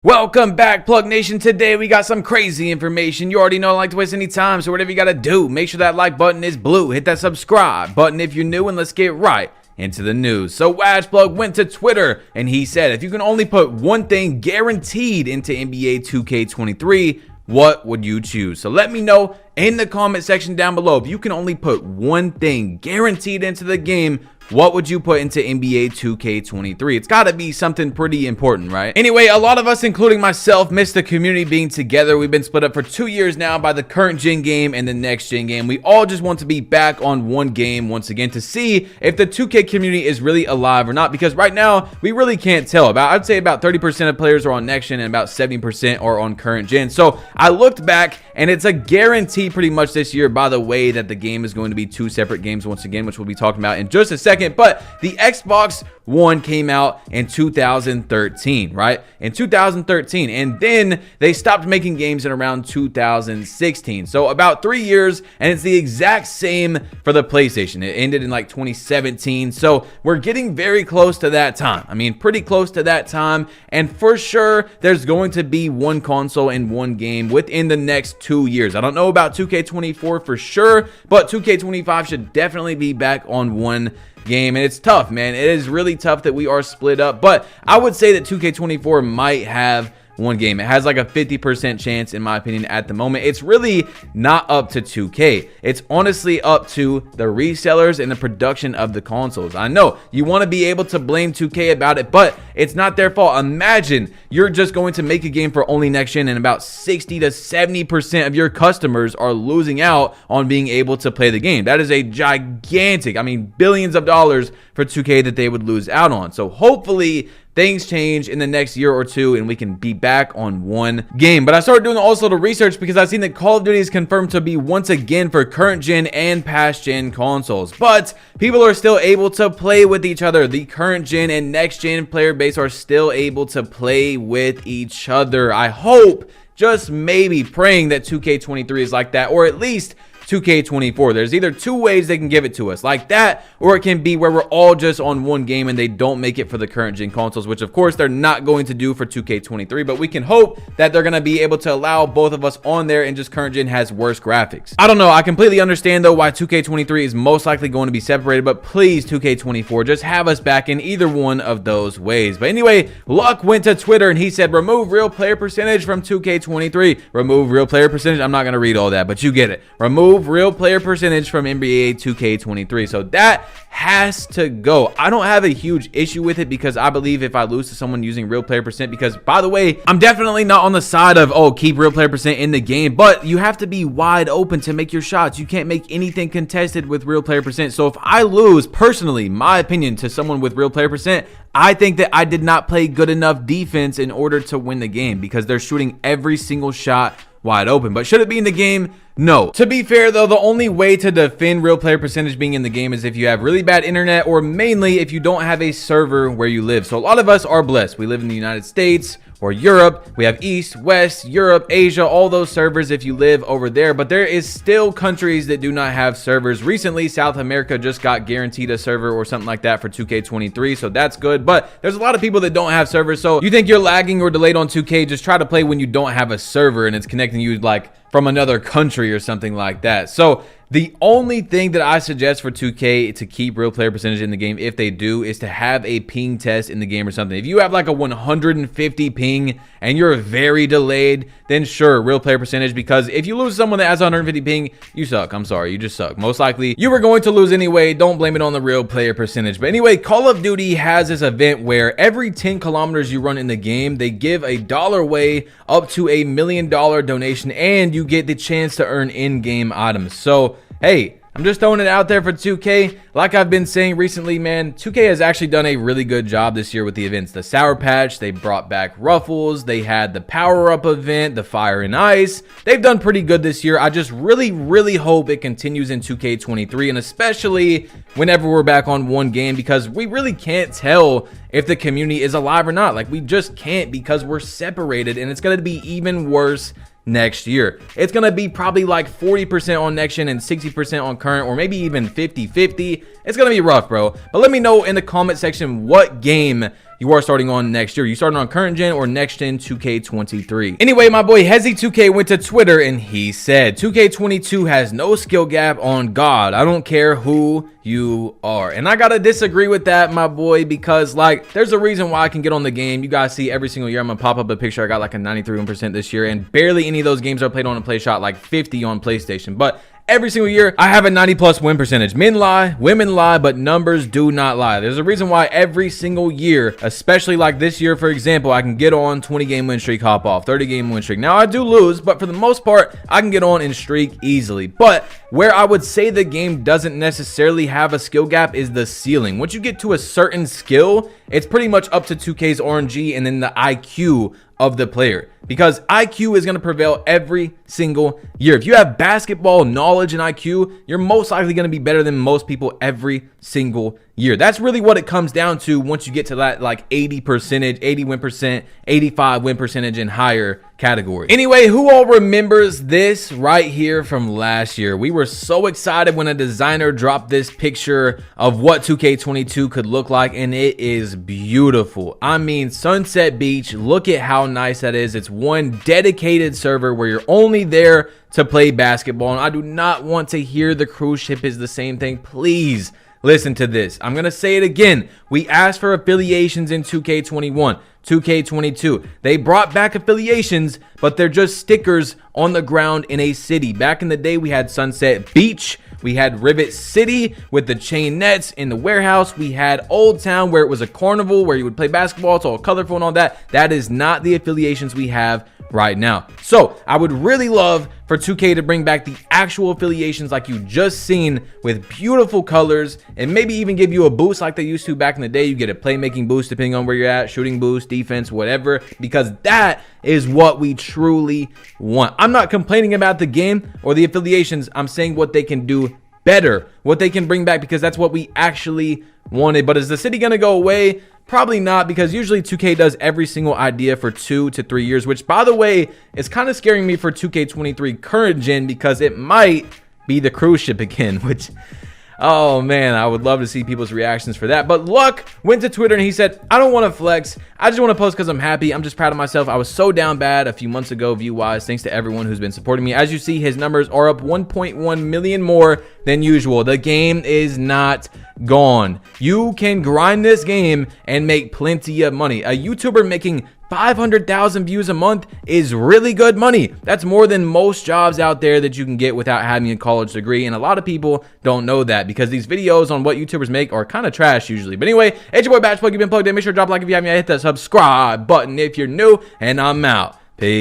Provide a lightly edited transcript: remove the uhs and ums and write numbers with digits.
Welcome back, Plug Nation. Today we got some crazy information. You already know I don't like to waste any time, so whatever you gotta do, make sure that like button is blue. Hit that subscribe button if you're new, and let's get right into the news. So BADGEPLUG went to Twitter and he said, if you can only put one thing guaranteed into NBA 2K23, what would you choose? So let me know in the comment section down below. If you can only put one thing guaranteed into the game, what would you put into NBA 2K23? It's got to be something pretty important, right? Anyway, a lot of us, including myself, miss the community being together. We've been split up for 2 years now by the current gen game and the next gen game. We all just want to be back on one game once again to see if the 2K community is really alive or not, because right now we really can't tell. I'd say about 30% of players are on next gen and about 70% are on current gen. So I looked back and it's a guarantee pretty much this year, by the way, that the game is going to be two separate games once again, which we'll be talking about in just a second. But the Xbox One came out in 2013, right? In 2013, and then they stopped making games in around 2016. So about 3 years, and it's the exact same for the PlayStation. It ended in like 2017. So we're getting very close to that time. I mean, pretty close to that time. And for sure, there's going to be one console and one game within the next 2 years. I don't know about 2K24 for sure, but 2K25 should definitely be back on one game. And it's tough, man. It is really tough that we are split up, but I would say that 2K24 might have one game. It has like a 50% chance, in my opinion, at the moment. It's really not up to 2K. It's honestly up to the resellers and the production of the consoles. I know you want to be able to blame 2K about it, but it's not their fault. Imagine you're just going to make a game for only next gen and about 60 to 70% of your customers are losing out on being able to play the game. That is a gigantic, I mean, billions of dollars for 2K that they would lose out on. So hopefully things change in the next year or two and we can be back on one game. But I started doing also the research because I've seen that Call of Duty is confirmed to be once again for current gen and past gen consoles, but people are still able to play with each other. The current gen and next gen player base are still able to play with each other. I hope, just maybe praying, that 2K23 is like that, or at least 2K24. There's either two ways they can give it to us, like that, or it can be where we're all just on one game and they don't make it for the current gen consoles, which of course they're not going to do for 2K23, but we can hope that they're going to be able to allow both of us on there, and just current gen has worse graphics. I don't know. I completely understand though why 2K23 is most likely going to be separated, but please 2K24, just have us back in either one of those ways. But anyway, Luck went to Twitter and he said, remove real player percentage from 2K23. Remove real player percentage. I'm not going to read all that, but you get it. Remove real player percentage from NBA 2K23. So that has to go. I don't have a huge issue with it because I believe if I lose to someone using real player percent, because by the way, I'm definitely not on the side of, oh, keep real player percent in the game, but you have to be wide open to make your shots. You can't make anything contested with real player percent. So if I lose, personally, my opinion, to someone with real player percent, I think that I did not play good enough defense in order to win the game, because they're shooting every single shot wide open. But should it be in the game? No. To be fair though, the only way to defend real player percentage being in the game is if you have really bad internet, or mainly if you don't have a server where you live. So a lot of us are blessed. We live in the United States or Europe. We have East, West, Europe, Asia, all those servers if you live over there. But there is still countries that do not have servers. Recently, South America just got guaranteed a server or something like that for 2K23, so that's good. But there's a lot of people that don't have servers. So you think you're lagging or delayed on 2K, just try to play when you don't have a server and it's connecting you like from another country or something like that. So the only thing that I suggest for 2K to keep real player percentage in the game, if they do, is to have a ping test in the game or something. If you have like a 150 ping and you're very delayed, then sure, real player percentage, because if you lose someone that has 150 ping, you suck. I'm sorry, you just suck. Most likely you were going to lose anyway. Don't blame it on the real player percentage. But anyway, Call of Duty has this event where every 10 kilometers you run in the game, they give $1 away up to $1 million donation, and you get the chance to earn in-game items. So hey, I'm just throwing it out there for 2K. Like I've been saying recently, man, 2K has actually done a really good job this year with the events. The Sour Patch, they brought back Ruffles, they had the Power Up event, the Fire and Ice. They've done pretty good this year. I just really hope it continues in 2K23, and especially whenever we're back on one game, because we really can't tell if the community is alive or not. Like, we just can't, because we're separated, and it's going to be even worse next year. It's going to be probably like 40% on next gen and 60% on current, or maybe even 50-50. It's going to be rough, bro. But let me know in the comment section what game you are starting on next year. You starting on current gen or next gen 2K23. Anyway, my boy Hezzy2K went to Twitter and he said 2K22 has no skill gap on God. I don't care who you are. And I gotta disagree with that, my boy, because like there's a reason why I can get on the game. You guys see every single year I'm gonna pop up a picture. I got like a 93% this year, and barely any of those games are played on a play shot, like 50 on PlayStation. But every single year I have a 90+ win percentage. Men lie, women lie, but numbers do not lie. There's a reason why every single year, especially like this year, for example, I can get on 20 game win streak, hop off 30 game win streak. Now I do lose, but for the most part I can get on and streak easily. But where I would say the game doesn't necessarily have a skill gap is the ceiling. Once you get to a certain skill, it's pretty much up to 2K's RNG and then the IQ of the player, because IQ is going to prevail every single year. If you have basketball knowledge and IQ, you're most likely going to be better than most people every single year. That's really what it comes down to once you get to that like 80 win percent, 85 win percentage and higher category. Anyway, who all remembers this right here from last year? We were so excited when a designer dropped this picture of what 2K22 could look like, and it is beautiful. I mean, Sunset Beach, look at how nice that is. It's one dedicated server where you're only there to play basketball, and I do not want to hear the cruise ship is the same thing. Please listen to this. I'm going to say it again. We asked for affiliations in 2K21, 2K22. They brought back affiliations, but they're just stickers on the ground in a city. Back in the day, we had Sunset Beach. We had Rivet City with the chain nets in the warehouse. We had Old Town where it was a carnival where you would play basketball. It's all colorful and all that. That is not the affiliations we have right now. So I would really love for 2K to bring back the actual affiliations like you just seen, with beautiful colors, and maybe even give you a boost like they used to back in the day. You get a playmaking boost depending on where you're at, shooting boost, defense, whatever, because that is what we truly want. I'm not complaining about the game or the affiliations. I'm saying what they can do better, what they can bring back, because that's what we actually wanted. But is the city gonna go away? Probably not, because usually 2K does every single idea for 2 to 3 years, which, by the way, is kind of scaring me for 2K23 current gen, because it might be the cruise ship again, which, oh man, I would love to see people's reactions for that. But Luck went to Twitter and he said, I don't want to flex. I just want to post because I'm happy. I'm just proud of myself. I was so down bad a few months ago view-wise. Thanks to everyone who's been supporting me. As you see, his numbers are up 1.1 million more than usual. The game is not gone. You can grind this game and make plenty of money. A YouTuber making 500,000 views a month is really good money. That's more than most jobs out there that you can get without having a college degree, and a lot of people don't know that because these videos on what YouTubers make are kind of trash usually. But anyway, it's your boy BADGEPLUG. You've been plugged in. Make sure to drop a like if you haven't yet. Hit that subscribe button if you're new, and I'm out. Peace.